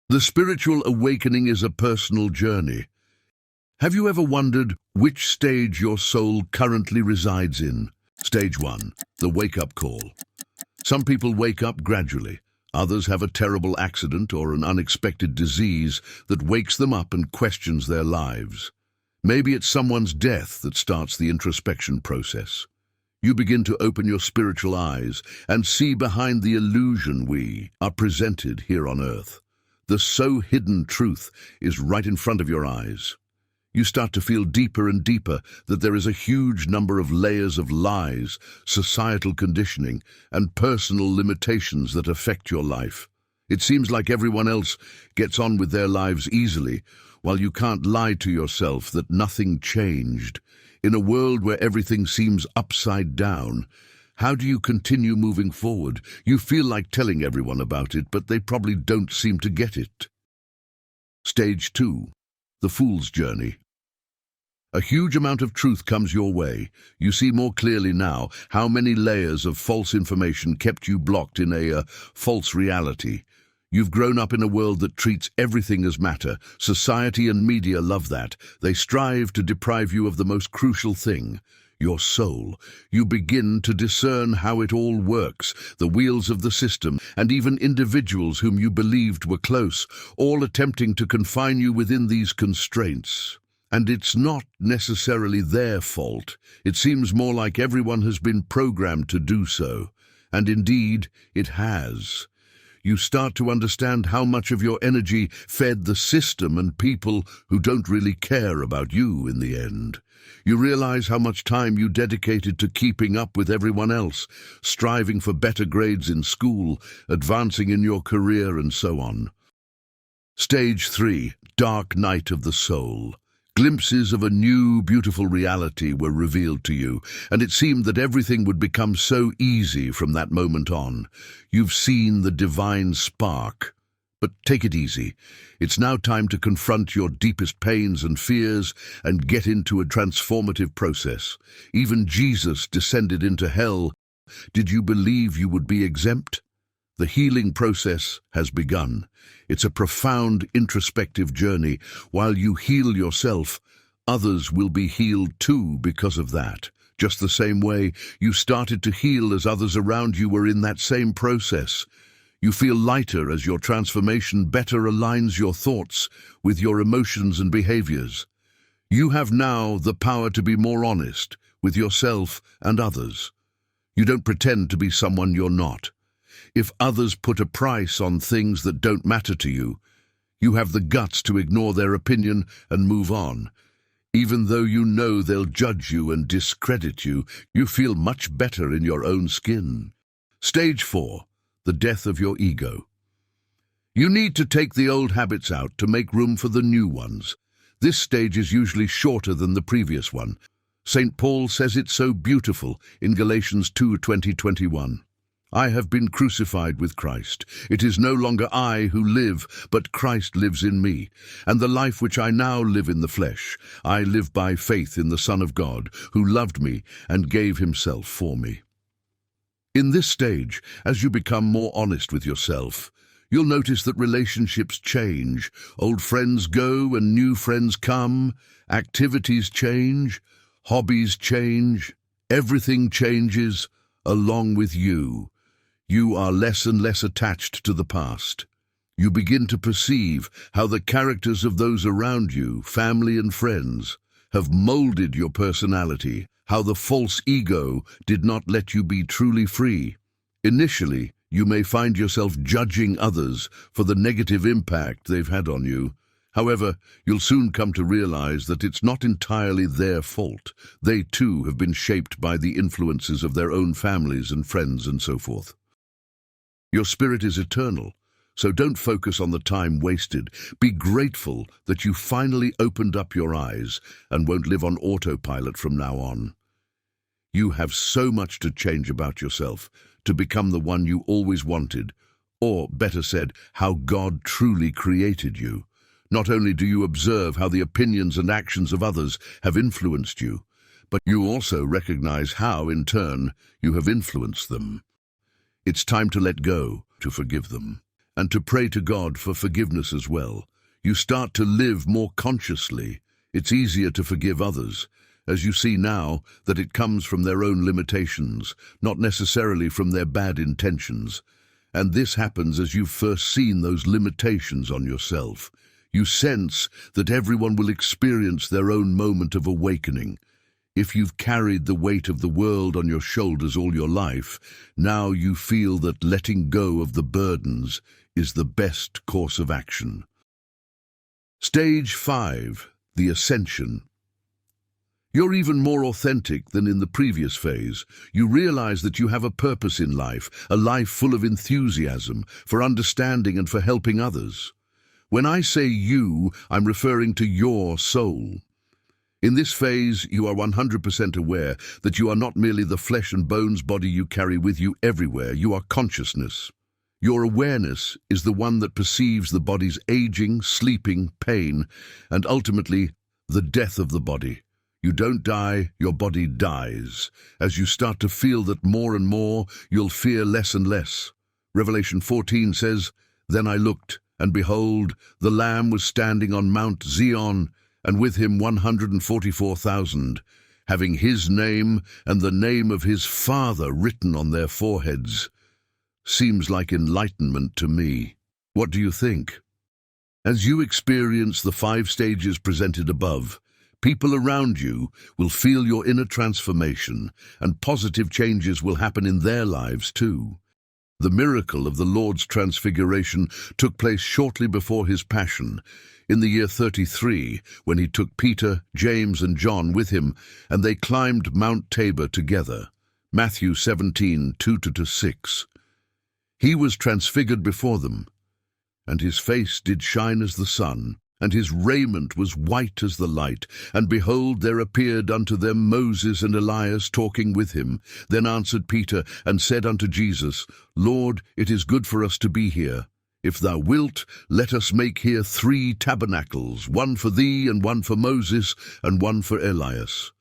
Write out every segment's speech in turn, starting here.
The spiritual awakening is a personal journey. Have you ever wondered which stage your soul currently resides in? Stage 1, the wake-up call. Some people wake up gradually. Others have a terrible accident or an unexpected disease that wakes them up and questions their lives. Maybe it's someone's death that starts the introspection process. You begin to open your spiritual eyes and see behind the illusion we are presented here on earth. The so-hidden truth is right in front of your eyes. You start to feel deeper and deeper that there is a huge number of layers of lies, societal conditioning, and personal limitations that affect your life. It seems like everyone else gets on with their lives easily, while you can't lie to yourself that nothing changed. In a world where everything seems upside down, how do you continue moving forward? You feel like telling everyone about it, but they probably don't seem to get it. Stage 2, the fool's journey. A huge amount of truth comes your way. You see more clearly now how many layers of false information kept you blocked in a false reality. You've grown up in a world that treats everything as matter. Society and media love that. They strive to deprive you of the most crucial thing, your soul. You begin to discern how it all works, the wheels of the system, and even individuals whom you believed were close, all attempting to confine you within these constraints. And it's not necessarily their fault. It seems more like everyone has been programmed to do so. And indeed, it has. You start to understand how much of your energy fed the system and people who don't really care about you in the end. You realize how much time you dedicated to keeping up with everyone else, striving for better grades in school, advancing in your career, and so on. Stage 3, dark night of the soul. Glimpses of a new, beautiful reality were revealed to you, and it seemed that everything would become so easy from that moment on. You've seen the divine spark. But take it easy. It's now time to confront your deepest pains and fears and get into a transformative process. Even Jesus descended into hell. Did you believe you would be exempt? The healing process has begun. It's a profound introspective journey. While you heal yourself, others will be healed too because of that. Just the same way you started to heal as others around you were in that same process. You feel lighter as your transformation better aligns your thoughts with your emotions and behaviors. You have now the power to be more honest with yourself and others. You don't pretend to be someone you're not. If others put a price on things that don't matter to you, you have the guts to ignore their opinion and move on. Even though you know they'll judge you and discredit you, you feel much better in your own skin. Stage 4, the death of your ego. You need to take the old habits out to make room for the new ones. This stage is usually shorter than the previous one. St. Paul says it so beautiful in Galatians 2:20-21. I have been crucified with Christ. It is no longer I who live, but Christ lives in me. And the life which I now live in the flesh, I live by faith in the Son of God, who loved me and gave himself for me. In this stage, as you become more honest with yourself, you'll notice that relationships change. Old friends go and new friends come. Activities change. Hobbies change. Everything changes along with you. You are less and less attached to the past. You begin to perceive how the characters of those around you, family and friends, have molded your personality, how the false ego did not let you be truly free. Initially, you may find yourself judging others for the negative impact they've had on you. However, you'll soon come to realize that it's not entirely their fault. They too have been shaped by the influences of their own families and friends and so forth. Your spirit is eternal, so don't focus on the time wasted. Be grateful that you finally opened up your eyes and won't live on autopilot from now on. You have so much to change about yourself to become the one you always wanted, or better said, how God truly created you. Not only do you observe how the opinions and actions of others have influenced you, but you also recognize how, in turn, you have influenced them. It's time to let go, to forgive them. and to pray to God for forgiveness as well. You start to live more consciously. It's easier to forgive others, as you see now that it comes from their own limitations, not necessarily from their bad intentions. And this happens as you've first seen those limitations on yourself. You sense that everyone will experience their own moment of awakening. If you've carried the weight of the world on your shoulders all your life, now you feel that letting go of the burdens is the best course of action. Stage 5, the Ascension. You're even more authentic than in the previous phase. You realize that you have a purpose in life, a life full of enthusiasm, for understanding and for helping others. When I say you, I'm referring to your soul. In this phase, you are 100% aware that you are not merely the flesh and bones body you carry with you everywhere. You are consciousness. Your awareness is the one that perceives the body's aging, sleeping, pain, and ultimately the death of the body. You don't die, your body dies. As you start to feel that more and more, you'll fear less and less. Revelation 14 says, "Then I looked, and behold, the Lamb was standing on Mount Zion, and with him 144,000, having his name and the name of his Father written on their foreheads." Seems like enlightenment to me. What do you think? As you experience the 5 stages presented above, people around you will feel your inner transformation, and positive changes will happen in their lives too. The miracle of the Lord's Transfiguration took place shortly before his Passion, in the year 33, when he took Peter, James, and John with him, and they climbed Mount Tabor together. Matthew 17, 2-6. He was transfigured before them, and his face did shine as the sun, and his raiment was white as the light. And behold, there appeared unto them Moses and Elias talking with him. Then answered Peter, and said unto Jesus, Lord, it is good for us to be here. If thou wilt, let us make here 3 tabernacles, one for thee, and one for Moses, and one for Elias.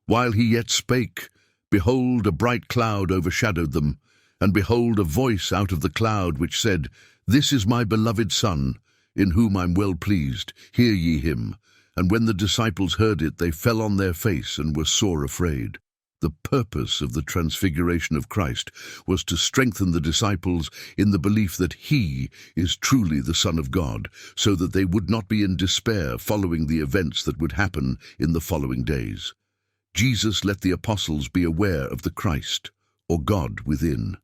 While he yet spake, behold, a bright cloud overshadowed them. And behold, a voice out of the cloud which said, This is my beloved Son, in whom I'm well pleased. Hear ye him. And when the disciples heard it, they fell on their face and were sore afraid. The purpose of the transfiguration of Christ was to strengthen the disciples in the belief that he is truly the Son of God, so that they would not be in despair following the events that would happen in the following days. Jesus let the apostles be aware of the Christ, or God within.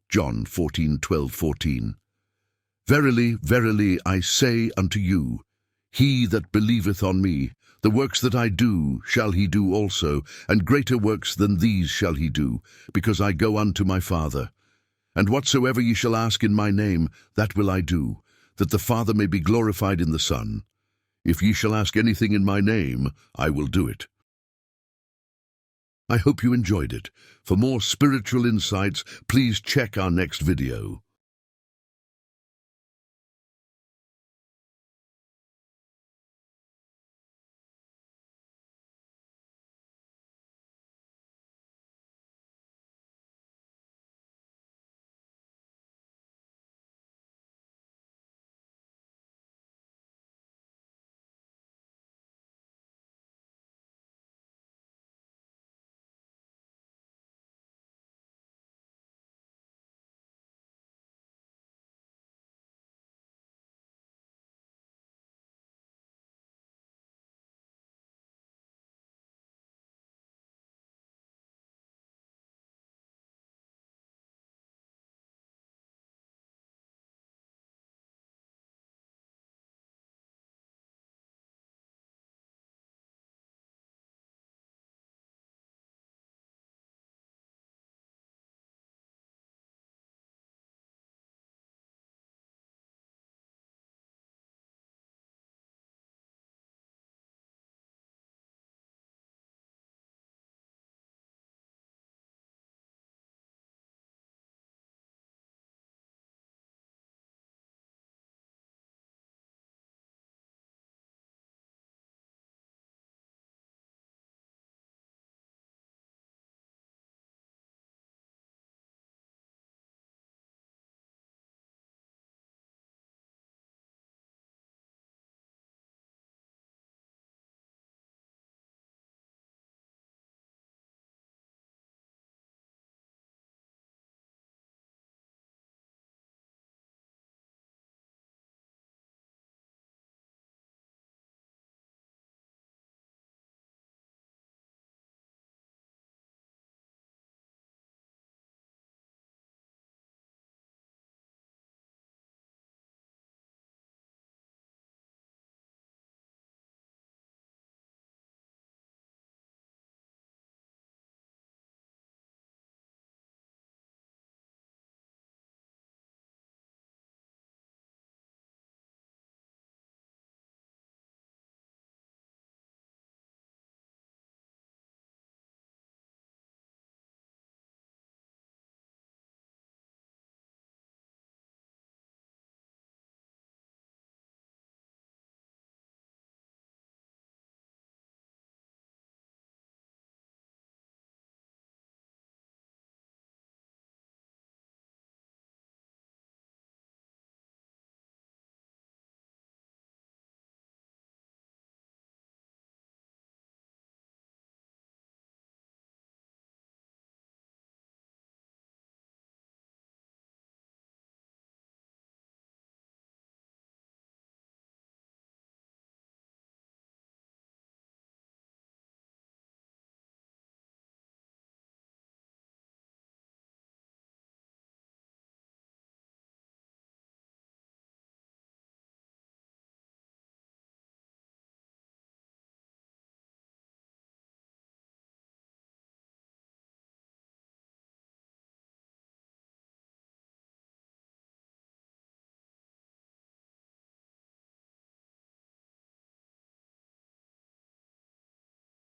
John 14:12-14. Verily, verily, I say unto you, he that believeth on me, the works that I do shall he do also, and greater works than these shall he do, because I go unto my Father. And whatsoever ye shall ask in my name, that will I do, that the Father may be glorified in the Son. If ye shall ask anything in my name, I will do it. I hope you enjoyed it. For more spiritual insights, please check our next video.